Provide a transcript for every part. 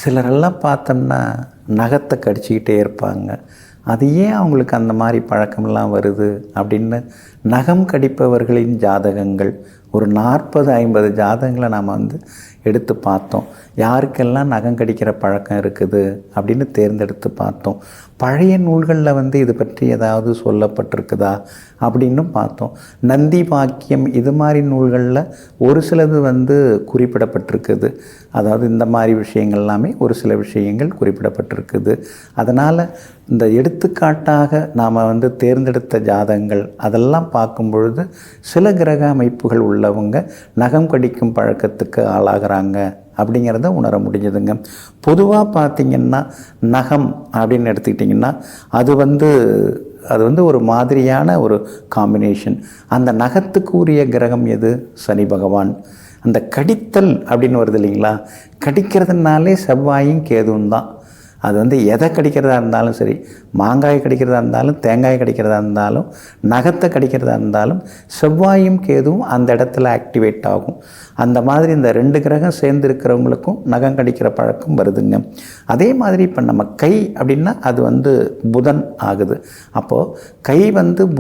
சிலரெல்லாம் பார்த்தோம்னா நகத்தை கடிச்சிக்கிட்டே இருப்பாங்க. அது ஏன் அவங்களுக்கு அந்த மாதிரி பழக்கமெல்லாம் வருது அப்படின்னு நகம் கடிப்பவர்களின் ஜாதகங்கள் ஒரு 40-50 ஜாதகங்களை நாம் எடுத்து பார்த்தோம். யாருக்கெல்லாம் நகம் கடிக்கிற பழக்கம் இருக்குது அப்படின்னு தேர்ந்தெடுத்து பார்த்தோம். பழைய நூல்களில் இது பற்றி ஏதாவது சொல்லப்பட்டிருக்குதா அப்படின்னும் பார்த்தோம். நந்தி பாக்கியம் இது மாதிரி நூல்களில் ஒரு சிலது குறிப்பிடப்பட்டிருக்குது. அதாவது இந்த மாதிரி விஷயங்கள் எல்லாமே ஒரு சில விஷயங்கள் குறிப்பிடப்பட்டிருக்குது. அதனால் இந்த எடுத்துக்காட்டாக நாம் தேர்ந்தெடுத்த ஜாதகங்கள் அதெல்லாம் பார்க்கும் பொழுது சில கிரக அமைப்புகள் உள்ளவங்க நகம் கடிக்கும் பழக்கத்துக்கு ஆளாகிறாங்க அப்படிங்கிறத உணர முடிஞ்சதுங்க. பொதுவாக பார்த்திங்கன்னா நகம் அப்படின்னு எடுத்துக்கிட்டிங்கன்னா அது ஒரு மாதிரியான ஒரு காம்பினேஷன். அந்த நகத்துக்கு உரிய கிரகம் எது? சனி பகவான். அந்த கடித்தல் அப்படின்னு வருது இல்லைங்களா, கடிக்கிறதுனாலே செவ்வாயும் கேதுவும் தான். அது எதை கடிக்கிறதா இருந்தாலும் சரி, மாங்காய் கடிக்கிறதா இருந்தாலும், தேங்காய் கடிக்கிறதா இருந்தாலும், நகத்தை கடிக்கிறதா இருந்தாலும் செவ்வாயும் கேதுவும் அந்த இடத்துல ஆக்டிவேட் ஆகும். அந்த மாதிரி இந்த 2 கிரகம் சேர்ந்து இருக்கிறவங்களுக்கும் நகம் கடிக்கிற பழக்கம் வருதுங்க. அதே மாதிரி இப்போ நம்ம கை அப்படின்னா அது புதன் ஆகுது. அப்போது கை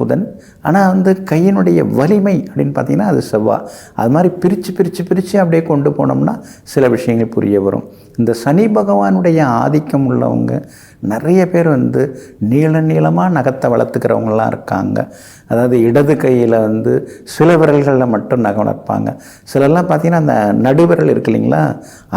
புதன், ஆனால் கையினுடைய வலிமை அப்படின்னு பார்த்திங்கன்னா அது செவ்வாய். அது மாதிரி பிரித்து அப்படியே கொண்டு போனோம்னா சில விஷயங்கள் புரிய வரும். இந்த சனி பகவானுடைய ஆதிக்கம் உள்ளவங்க நிறைய பேர் நீளமாக நகத்தை வளர்த்துக்கிறவங்களாம் இருக்காங்க. அதாவது இடது கையில் சில விரல்களில் மட்டும் நகம் வளர்ப்பாங்க. சிலர்லாம் பார்த்திங்கன்னா அந்த நடுவிரல் இருக்கு இல்லைங்களா,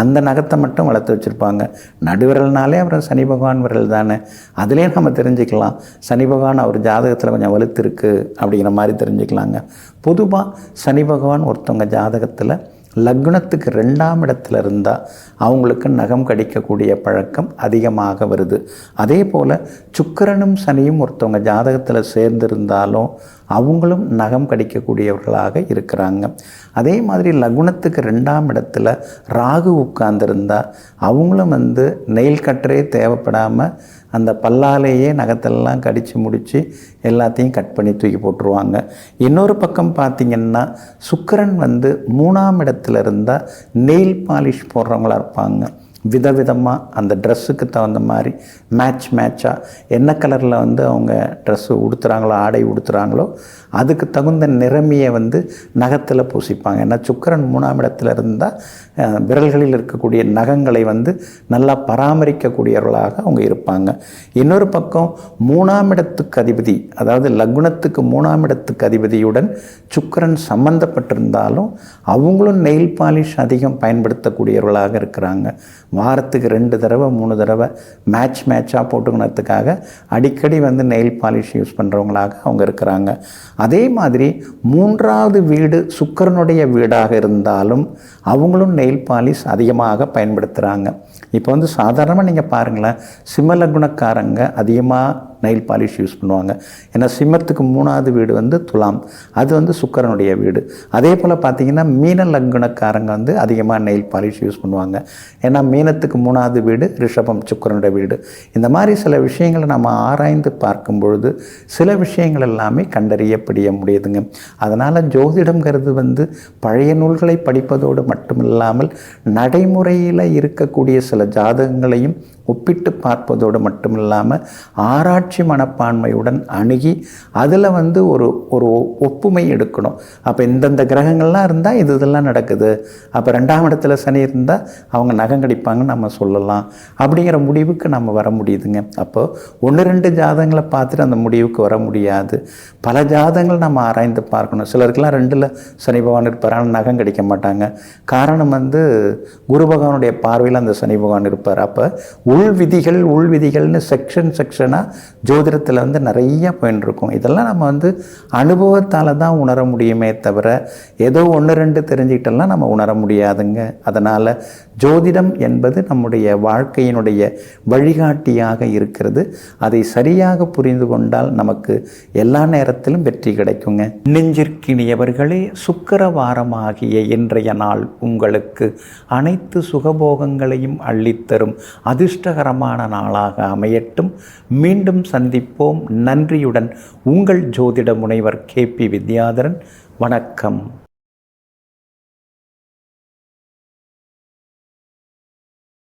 அந்த நகத்தை மட்டும் வளர்த்து வச்சுருப்பாங்க. நடுவிரல்னாலே அப்புறம் சனி பகவான் விரல் தானே, அதிலே நம்ம தெரிஞ்சுக்கலாம் சனி பகவான் அவர் ஜாதகத்தில் கொஞ்சம் வலுத்திருக்கு அப்படிங்கிற மாதிரி தெரிஞ்சுக்கலாங்க. பொதுவாக சனி பகவான் ஒருத்தவங்க ஜாதகத்தில் லக்னத்துக்கு 2ஆம் இடத்துல இருந்தால் அவங்களுக்கு நகம் கடிக்கக்கூடிய பழக்கம் அதிகமாக வருது. அதே போல் சுக்கிரனும் சனியும் ஒருத்தவங்க ஜாதகத்தில் சேர்ந்திருந்தாலும் அவங்களும் நகம் கடிக்கக்கூடியவர்களாக இருக்கிறாங்க. அதே மாதிரி லக்னத்துக்கு 2ஆம் இடத்துல ராகு உட்கார்ந்துருந்தால் அவங்களும் நெயில் கட்டரே தேவைப்படாமல் அந்த பல்லாலேயே நகத்தெல்லாம் கடித்து முடித்து எல்லாத்தையும் கட் பண்ணி தூக்கி போட்டுருவாங்க. இன்னொரு பக்கம் பார்த்திங்கன்னா சுக்கிரன் 3ஆம் இடத்துல இருந்தால் நெயில் பாலிஷ் போடுறவங்களா இருப்பாங்க. விதவிதமாக அந்த ட்ரெஸ்ஸுக்கு தகுந்த மாதிரி மேட்சாக என்ன கலரில் அவங்க ட்ரெஸ்ஸு உடுத்துகிறாங்களோ, ஆடை உடுத்துகிறாங்களோ அதுக்கு தகுந்த நிறமியை நகத்தில் பூசிப்பாங்க. ஏன்னா சுக்கிரன் 3ஆம் இடத்துல இருந்தால் விரல்களில் இருக்கக்கூடிய நகங்களை நல்லா பராமரிக்கக்கூடியவர்களாக அவங்க இருப்பாங்க. இன்னொரு பக்கம் 3ஆம் இடத்துக்கு அதிபதி, அதாவது லக்னத்துக்கு 3ஆம் இடத்துக்கு அதிபதியுடன் சுக்கிரன் சம்பந்தப்பட்டிருந்தாலும் அவங்களும் நெயில் பாலிஷ் அதிகம் பயன்படுத்தக்கூடியவர்களாக இருக்கிறாங்க. வாரத்துக்கு 2 தடவை 3 தடவை மேட்சாக போட்டுக்கணுறதுக்காக அடிக்கடி நெயில் பாலிஷ் யூஸ் பண்ணுறவங்களாக அவங்க இருக்கிறாங்க. அதே மாதிரி 3ஆவது வீடு சுக்கிரனுடைய வீடாக இருந்தாலும் அவங்களும் நெயில் பாலிஷ் அதிகமாக பயன்படுத்துகிறாங்க. இப்போ சாதாரணமாக நீங்கள் பாருங்களேன், சிம்ம லக்னக்காரங்க அதிகமாக நெயில் பாலிஷ் யூஸ் பண்ணுவாங்க. ஏன்னா சிம்மத்துக்கு 3ஆவது வீடு துலாம், அது சுக்கிரனுடைய வீடு. அதே போல் பார்த்திங்கன்னா மீன லக்னக்காரங்க அதிகமாக நெயில் பாலிஷ் யூஸ் பண்ணுவாங்க. ஏன்னா மீனத்துக்கு 3ஆவது வீடு ரிஷபம், சுக்கிரனுடைய வீடு. இந்த மாதிரி சில விஷயங்களை நம்ம ஆராய்ந்து பார்க்கும் பொழுது சில விஷயங்கள் எல்லாமே கண்டறியப்படிய முடியுதுங்க. அதனால் ஜோதிடம்ங்கிறது பழைய நூல்களை படிப்பதோடு மட்டுமில்லாமல் நடைமுறையில் இருக்கக்கூடிய சில ஜாதகங்களையும் ஒப்பிட்டு பார்ப்பதோடு மட்டும் இல்லாமல் ஆராய்ச்சி மனப்பான்மையுடன் அணுகி அதில் ஒரு ஒப்புமை எடுக்கணும். அப்போ இந்தந்த கிரகங்கள்லாம் இருந்தால் இதெல்லாம் நடக்குது, அப்போ 2ஆம் இடத்துல சனி இருந்தால் அவங்க நகம் கடிப்பாங்கன்னு நம்ம சொல்லலாம் அப்படிங்கிற முடிவுக்கு நம்ம வர முடியுதுங்க. அப்போது 1-2 ஜாதகங்களை பார்த்துட்டு அந்த முடிவுக்கு வர முடியாது. பல ஜாதகங்கள் நம்ம ஆராய்ந்து பார்க்கணும். சிலருக்கெல்லாம் 2ல் சனி பகவான் இருப்பார், ஆனால் நகம் கடிக்க மாட்டாங்க. காரணம் குரு பகவானுடைய பார்வையில் அந்த சனி பகவான் இருப்பார். அப்போ உள்விதிகள்னு செக்ஷனாக ஜோதிடத்தில் நிறைய பாயிண்ட் இருக்கும். இதெல்லாம் நம்ம அனுபவத்தால் தான் உணர முடியுமே தவிர ஏதோ 1-2 தெரிஞ்சுக்கிட்டெல்லாம் நம்ம உணர முடியாதுங்க. அதனால் ஜோதிடம் என்பது நம்முடைய வாழ்க்கையினுடைய வழிகாட்டியாக இருக்கிறது. அதை சரியாக புரிந்து கொண்டால் நமக்கு எல்லா நேரத்திலும் வெற்றி கிடைக்குங்க. நெஞ்சிற்கினியவர்களே, சுக்கிரவாரமாகிய இன்றைய நாள் உங்களுக்கு அனைத்து சுகபோகங்களையும் அள்ளித்தரும் அதிர்ஷ்டகரமான நாளாக அமையட்டும். மீண்டும் சந்திப்போம். நன்றியுடன் உங்கள் ஜோதிட முனைவர் KP வித்யாதரன். வணக்கம்.